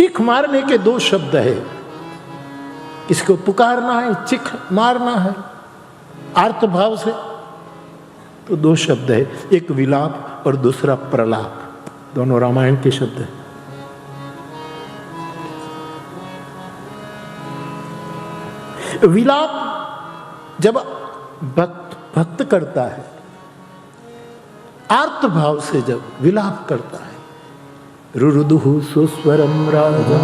चीख मारने के दो शब्द है, इसको पुकारना है, चीख मारना है आर्त भाव से, तो दो शब्द है, एक विलाप और दूसरा प्रलाप, दोनों रामायण के शब्द है। विलाप जब भक्त करता है, आर्त भाव से जब विलाप करता है, रुरुदुहु सुस्वरम राजन,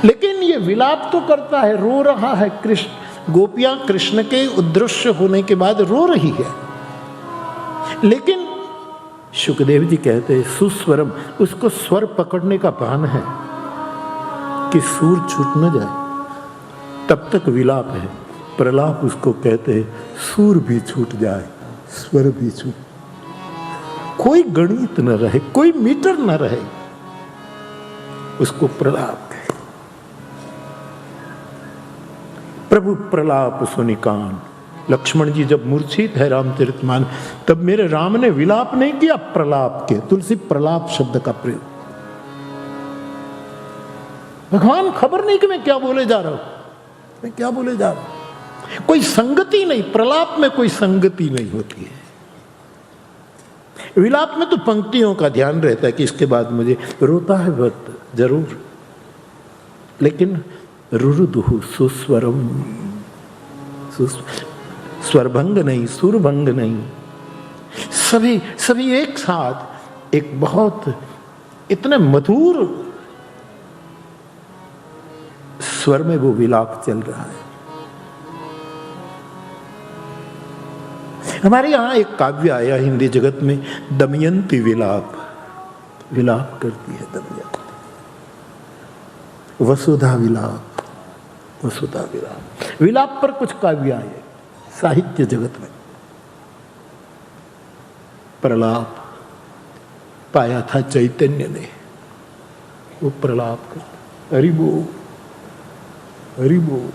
लेकिन ये विलाप तो करता है, रो रहा है कृष्ण, गोपियां कृष्ण के उद्दृश्य होने के बाद रो रही है, लेकिन शुकदेव जी कहते हैं सुस्वरम, उसको स्वर पकड़ने का भान है कि सूर छूट न जाए, तब तक विलाप है। प्रलाप उसको कहते हैं सूर भी छूट जाए, स्वर भी छूट, कोई गणित न रहे, कोई मीटर न रहे, उसको प्रलाप कहे। प्रभु प्रलाप सुनि कान, लक्ष्मण जी जब मूर्छित है रामचरितमानस, तब मेरे राम ने विलाप नहीं किया, प्रलाप के, तुलसी प्रलाप शब्द का प्रयोग। भगवान खबर नहीं कि मैं क्या बोले जा रहा हूं, मैं क्या बोले जा रहा हूं, कोई संगति नहीं, प्रलाप में कोई संगति नहीं होती है। विलाप में तो पंक्तियों का ध्यान रहता है कि इसके बाद मुझे रोता है भक्त जरूर, लेकिन रुरुदुहु सुस्वरम, स्वरभंग नहीं, सुरभंग नहीं, सभी एक साथ एक बहुत इतने मधुर स्वर में वो विलाप चल रहा है। हमारे यहां एक काव्य आया हिंदी जगत में, दमयंती विलाप, विलाप करती है दमयंती, वसुधा विलाप, वसुधा विलाप, विलाप पर कुछ काव्य आए साहित्य जगत में। प्रलाप पाया था चैतन्य ने, वो प्रलाप कर, हरि बोल हरि बोल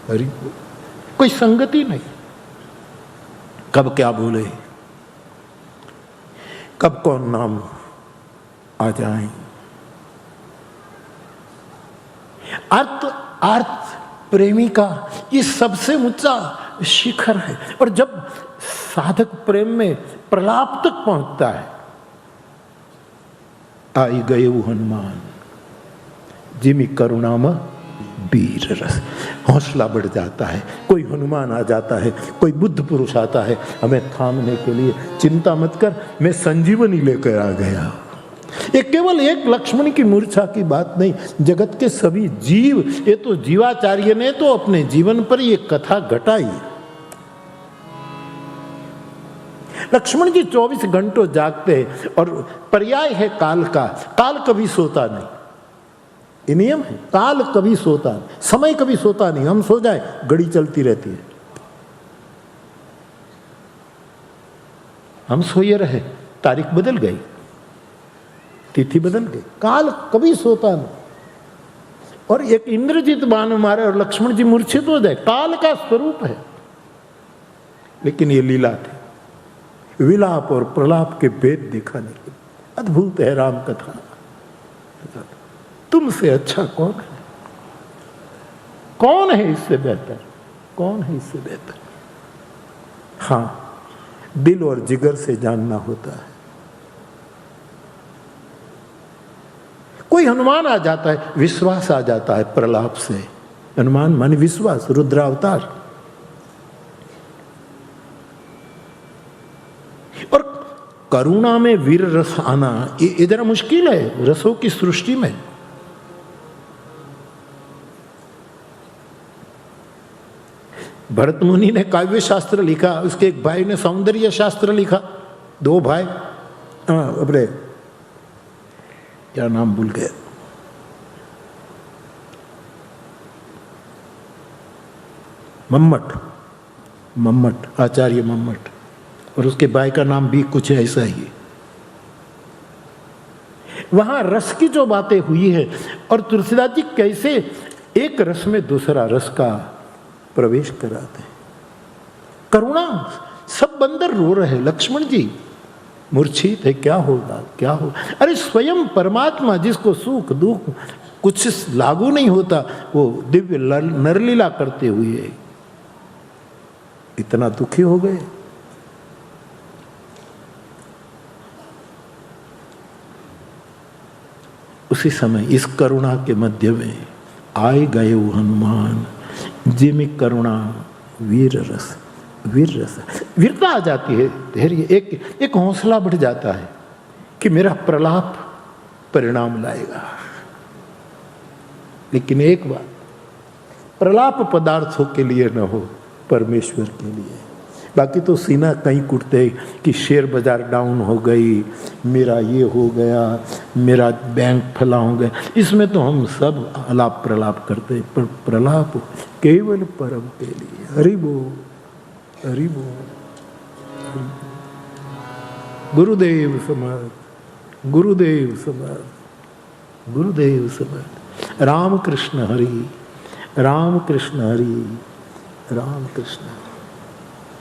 हरि बोल, कोई संगति नहीं, कब क्या बोले, कब कौन नाम आ जाए। अर्थ प्रेमी का ये सबसे ऊंचा शिखर है, और जब साधक प्रेम में प्रलाप तक पहुंचता है, आई गए हनुमान जिमी करुणाम वीर रस, हौसला बढ़ जाता है, कोई हनुमान आ जाता है, कोई बुद्ध पुरुष आता है हमें थामने के लिए, चिंता मत कर मैं संजीवनी लेकर आ गया। ये केवल एक लक्ष्मण की मूर्छा की बात नहीं, जगत के सभी जीव, ये तो जीवाचार्य ने तो अपने जीवन पर ये कथा घटाई। लक्ष्मण जी 24 घंटों जागते हैं, और पर्याय है काल का, काल कभी सोता नहीं, ये नियम है, काल कभी सोता नहीं, समय कभी सोता नहीं, हम सो जाए घड़ी चलती रहती है, हम सोए रहे तारीख बदल गई, तिथि बदल गई, काल कभी सोता नहीं। और एक इंद्रजीत बाण मारे और लक्ष्मण जी मूर्छित हो जाए, काल का स्वरूप है, लेकिन ये लीला थी, विलाप और प्रलाप के भेद दिखाने के, अद्भुत है राम कथा। तुमसे अच्छा कौन है, कौन है इससे बेहतर, कौन है इससे बेहतर। हां, दिल और जिगर से जानना होता है। कोई हनुमान आ जाता है, विश्वास आ जाता है प्रलाप से, हनुमान माने विश्वास, रुद्रावतार। और करुणा में वीर रस आना ये जरा मुश्किल है रसों की सृष्टि में। भरत मुनि ने काव्य शास्त्र लिखा, उसके एक भाई ने सौंदर्य शास्त्र लिखा, दो भाई, अपने क्या नाम भूल गए, मम्मट, आचार्य मम्मट, और उसके भाई का नाम भी कुछ ऐसा ही है। वहां रस की जो बातें हुई है, और तुलसीदास जी कैसे एक रस में दूसरा रस का प्रवेश कराते हैं। करुणा, सब बंदर रो रहे, लक्ष्मण जी मूर्छित है, क्या होगा, क्या हो। अरे स्वयं परमात्मा जिसको सुख दुख कुछ लागू नहीं होता, वो दिव्य नरलीला करते हुए इतना दुखी हो गए। उसी समय इस करुणा के मध्य में आए गए वो हनुमान, जिम करुणा वीर रस, वीर रस, वीरता आ जाती है, धैर्य, एक हौसला बढ़ जाता है कि मेरा प्रलाप परिणाम लाएगा। लेकिन एक बात, प्रलाप पदार्थों के लिए न हो, परमेश्वर के लिए। बाकी तो सीना कहीं कुटते कि शेयर बाजार डाउन हो गई, मेरा ये हो गया, मेरा बैंक फला हो गया, इसमें तो हम सब अलाप प्रलाप करते, पर प्रलाप केवल परम के लिए। हरि बोल, हरि बोल, हरि बोल। गुरुदेव समर्थ, गुरुदेव समर्थ, गुरुदेव समर्थ। राम कृष्ण हरि, राम कृष्ण हरि, राम कृष्ण हरि।